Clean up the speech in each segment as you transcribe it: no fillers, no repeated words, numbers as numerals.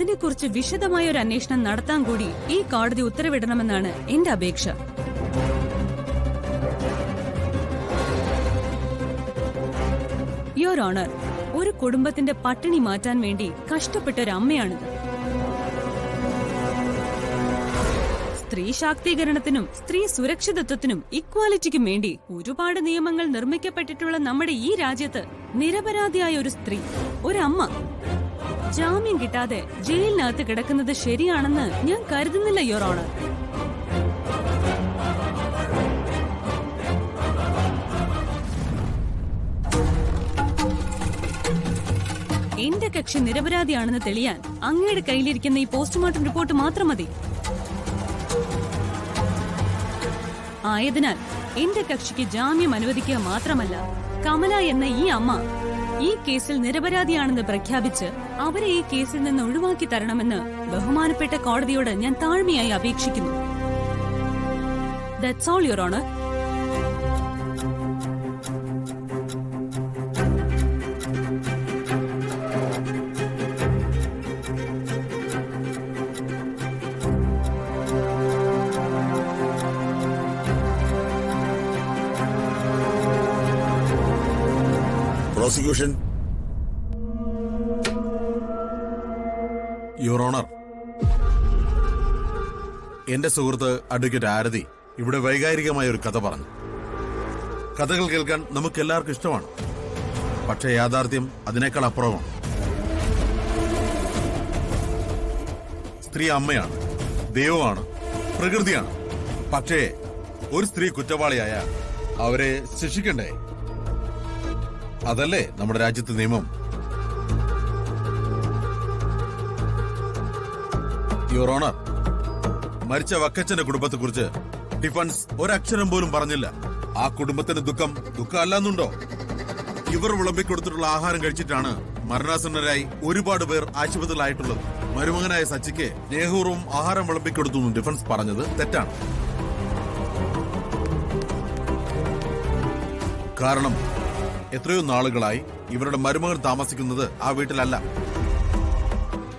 അതിനെക്കുറിച്ച് വിശദമായ ഒരു അന്വേഷണം നടത്താൻ കൂടി ഈ കോടതി ഉത്തരവിടണമെന്നാണ് എന്റെ അപേക്ഷ. യുവർ ഓണർ, ഒരു കുടുംബത്തിന്റെ പട്ടിണി മാറ്റാൻ വേണ്ടി കഷ്ടപ്പെട്ട ഒരു അമ്മയാണിത്. സ്ത്രീ ശാക്തീകരണത്തിനും സ്ത്രീ സുരക്ഷിതത്വത്തിനും ഇക്വാലിറ്റിക്കും വേണ്ടി ഒരുപാട് നിയമങ്ങൾ നിർമ്മിക്കപ്പെട്ടിട്ടുള്ള നമ്മുടെ ഈ രാജ്യത്ത് നിരപരാധിയായ ഒരു സ്ത്രീ, ഒരമ്മ, ജാമ്യം കിട്ടാതെ ജയിലിനകത്ത് കിടക്കുന്നത് ശരിയാണെന്ന് ഞാൻ കരുതുന്നില്ല യുവർ ഓണർ. എന്റെ കക്ഷി നിരപരാധിയാണെന്ന് തെളിയാൻ അങ്ങയുടെ കയ്യിലിരിക്കുന്ന ഈ പോസ്റ്റ്മോർട്ടം റിപ്പോർട്ട് മാത്രം മതി. ആയതിനാൽ എന്റെ കക്ഷിക്ക് ജാമ്യം അനുവദിക്കുക മാത്രമല്ല, കമല എന്ന ഈ അമ്മ ഈ കേസിൽ നിരപരാധിയാണെന്ന് പ്രഖ്യാപിച്ച് അവരെ ഈ കേസിൽ നിന്ന് ഒഴിവാക്കി തരണമെന്ന് ബഹുമാനപ്പെട്ട കോടതിയോട് ഞാൻ താഴ്മയായി അപേക്ഷിക്കുന്നു. That's all your honour. Prosecution. Your honour, എന്റെ സുഹൃത്ത് അഡ്വക്കേറ്റ് ആരതി ഇവിടെ വൈകാരികമായ ഒരു കഥ പറഞ്ഞു. കഥകൾ കേൾക്കാൻ നമുക്ക് എല്ലാവർക്കും ഇഷ്ടമാണ്, പക്ഷേ യാഥാർത്ഥ്യം അതിനേക്കാൾ അപ്പുറമാണ്. സ്ത്രീ അമ്മയാണ്, ദൈവമാണ്, പ്രകൃതിയാണ്. പക്ഷേ ഒരു സ്ത്രീ കുറ്റവാളിയായ അവരെ ശിക്ഷിക്കണ്ടേ? അതല്ലേ നമ്മുടെ രാജ്യത്തെ നിയമം. യുവർ ഓണർ, മരിച്ച വക്കച്ചന്റെ കുടുംബത്തെക്കുറിച്ച് ഡിഫൻസ് ഒരക്ഷരം പോലും പറഞ്ഞില്ല. ആ കുടുംബത്തിന്റെ ദുഃഖമല്ലെന്നുണ്ടോ? ഇവർ വിളമ്പിക്കൊടുത്തിട്ടുള്ള ആഹാരം കഴിച്ചിട്ടാണ് മരണാസന്നരായി ഒരുപാട് പേർ ആശുപത്രിയിലായിട്ടുള്ളത്. മരുമകനായ സച്ചിക്ക് നെഹ്റുവും ആഹാരം വിളമ്പിക്കൊടുത്തു ഡിഫൻസ് പറഞ്ഞത് തെറ്റാണ്. കാരണം എത്രയോ നാളുകളായി ഇവരുടെ മരുമകൻ താമസിക്കുന്നത് ആ വീട്ടിലല്ല.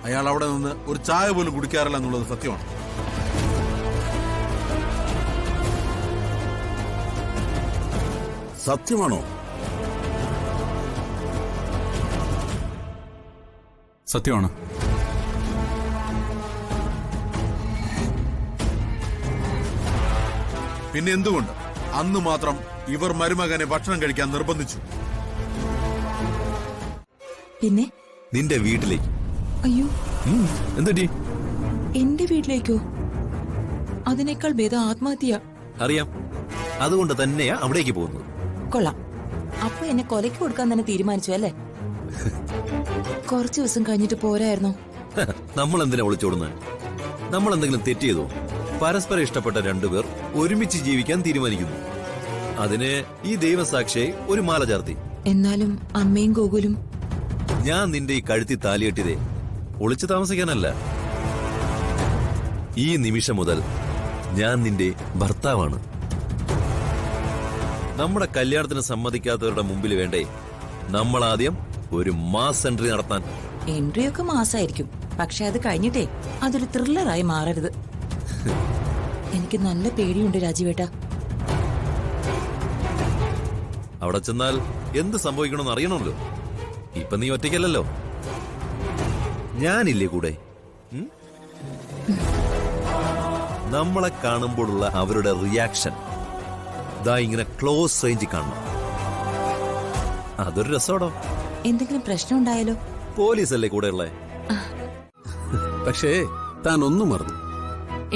അയാൾ അവിടെ നിന്ന് ഒരു ചായ പോലും കുടിക്കാറില്ല എന്നുള്ളത് സത്യമാണ്. സത്യമാണോ? സത്യമാണ്. പിന്നെ എന്തുകൊണ്ട് അന്ന് മാത്രം ഇവർ മരുമകനെ ഭക്ഷണം കഴിക്കാൻ നിർബന്ധിച്ചു? പിന്നെ നിന്റെ വീട്ടിലേക്ക്. അയ്യോ, എന്തുപറ്റി? എന്റെ വീട്ടിലേക്കോ? അതിനേക്കാൾ ഭേദം ആത്മഹത്യ. അറിയാം, അതുകൊണ്ട് തന്നെയാ അവിടേക്ക് പോകുന്നത്. കൊള്ളാം. അപ്പൊ എന്നെ കൊലയ്ക്ക് കൊടുക്കാൻ തന്നെ തീരുമാനിച്ചു അല്ലേ? കുറച്ചു ദിവസം കഴിഞ്ഞിട്ട് പോരായിരുന്നോ? നമ്മൾ എന്തിനാ ഒളിച്ചോടുന്നത്? നമ്മൾ എന്തെങ്കിലും തെറ്റ് ചെയ്തോ? പരസ്പരം ഇഷ്ടപ്പെട്ട രണ്ടുപേർ ഒരുമിച്ച് ജീവിക്കാൻ തീരുമാനിക്കുന്നു. അതിന് ഈ ദൈവസാക്ഷിയെ ഒരു മാല ചാർത്തി. എന്നാലും അമ്മയും ഗോകുലും. ഞാൻ നിന്റെ ഈ കഴുത്തി താലിയെട്ടിയതേ ഒളിച്ചു താമസിക്കാനല്ല. ഈ നിമിഷം മുതൽ ഞാൻ നിന്റെ ഭർത്താവാണ്. നമ്മുടെ കല്യാണത്തിന് സമ്മതിക്കാത്തവരുടെ മുമ്പിൽ വേണ്ടേ നമ്മൾ ആദ്യം ഒരു മാസ് എൻട്രി നടത്താൻ? എൻട്രിയൊക്കെ മാസായിരിക്കും, പക്ഷെ അത് കഴിഞ്ഞിട്ടേ അതൊരു ത്രില്ലറായി മാറരുത്. എനിക്ക് നല്ല പേടിയുണ്ട് രാജീവേട്ട. അവിടെ ചെന്നാൽ എന്ത് സംഭവിക്കണമെന്ന് അറിയണമല്ലോ. ഇപ്പൊ നീ ഒറ്റയ്ക്കല്ലോ, ഞാനില്ലേ കൂടെ. നമ്മളെ കാണുമ്പോഴുള്ള അവരുടെ റിയാക്ഷൻ ദാ ഇങ്ങനെ ക്ലോസ് റേഞ്ചിൽ കാണണം. അതൊരു രസോടോ. എന്തെങ്കിലും പ്രശ്നം ഉണ്ടായാലോ? പോലീസല്ലേ കൂടെ ഉള്ളേ. പക്ഷേ താൻ ഒന്നും മറന്നു.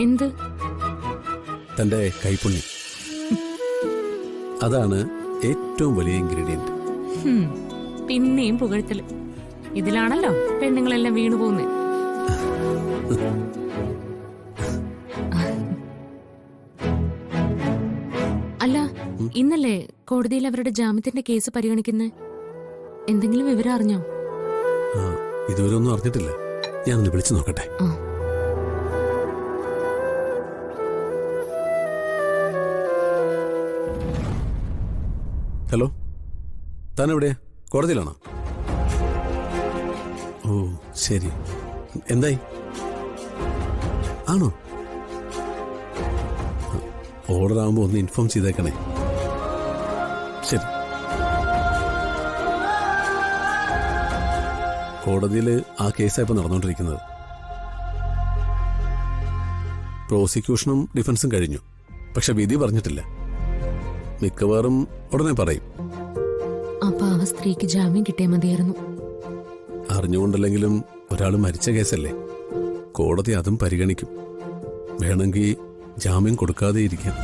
എന്ത്? തന്റെ കൈപുണ്യം. അതാണ് ഏറ്റവും വലിയ ഇൻഗ്രീഡിയന്റ്. പിന്നെയും പുകഴ്ത്തല്. ഇതിലാണല്ലോ പെണ്ണുങ്ങളെല്ലാം വീണു പോകുന്നത്. അല്ല, ഇന്നല്ലേ കോടതിയിൽ അവരുടെ ജാമ്യത്തിന്റെ കേസ് പരിഗണിക്കുന്നത്? എന്തെങ്കിലും വിവരം അറിഞ്ഞോ? ഇതുവരെ ഒന്നും അറിഞ്ഞിട്ടില്ല. ഞാനൊന്ന് വിളിച്ചു നോക്കട്ടെ. ഹലോ, താൻ എവിടെയാ? കോടതിയിലാണോ? ഓ ശരി, എന്തായി? ആണോ? ഓർഡർ ആവുമ്പോ ഒന്ന് ഇൻഫോം ചെയ്തേക്കണേ. ശരി. കോടതിയിൽ ആ കേസാണ് ഇപ്പൊ നടന്നുകൊണ്ടിരിക്കുന്നത്. പ്രോസിക്യൂഷനും ഡിഫൻസും കഴിഞ്ഞു, പക്ഷെ വിധി പറഞ്ഞിട്ടില്ല. മിക്കവാറും ഉടനെ പറയും. അപ്പൊ ആ സ്ത്രീക്ക് ജാമ്യം കിട്ടിയാൽ മതിയായിരുന്നു. അറിഞ്ഞുകൊണ്ടല്ലെങ്കിലും ഒരാൾ മരിച്ച കേസല്ലേ, കോടതി അതും പരിഗണിക്കും. വേണമെങ്കിൽ ജാമ്യം കൊടുക്കാതെ ഇരിക്കാം.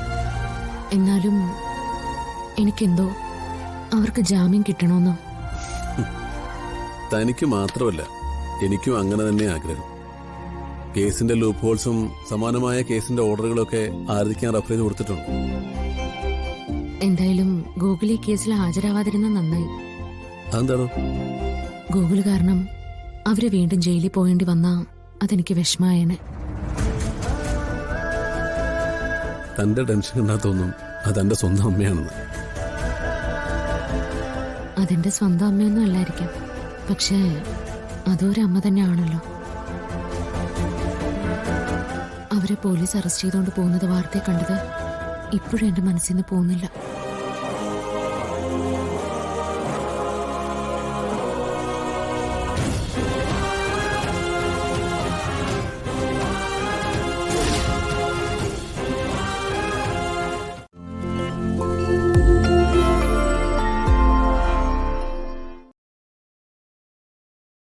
എന്നാലും എനിക്കെന്തോ അവർക്ക് ജാമ്യം കിട്ടണമെന്നോ. തനിക്ക് മാത്രമല്ല, എനിക്കും അങ്ങനെ തന്നെ ആഗ്രഹം. കേസിന്റെ ലൂപ്പ് ഹോൾസും സമാനമായ കേസിന്റെ ഓർഡറുകളൊക്കെ ആരതിക്ക് ഞാൻ റെഫർ ചെയ്ത് കൊടുത്തിട്ടുണ്ട്. എന്തായാലും ഗൂഗിൾ ഈ കേസിൽ ഹാജരാവാതിരുന്ന നന്നായി. അതെന്താണോ? ഗൂഗിൾ കാരണം അവര് വീണ്ടും ജയിലിൽ പോയേണ്ടി വന്നാ അതെനിക്ക് വിഷമായേനെ. തന്റെ ടെൻഷൻ കണ്ടാ തോന്നും അതെന്റെ സ്വന്തം അമ്മയാണെന്ന്. അതെന്റെ സ്വന്തം അമ്മയൊന്നും അല്ലായിരിക്കാം, പക്ഷേ അതൊരു അമ്മ തന്നെയാണല്ലോ. അവരെ പോലീസ് അറസ്റ്റ് ചെയ്തുകൊണ്ട് പോകുന്നത് വാർത്തയെ കണ്ടത് ഇപ്പോഴും എന്റെ മനസ്സിൽ നിന്ന് പോകുന്നില്ല.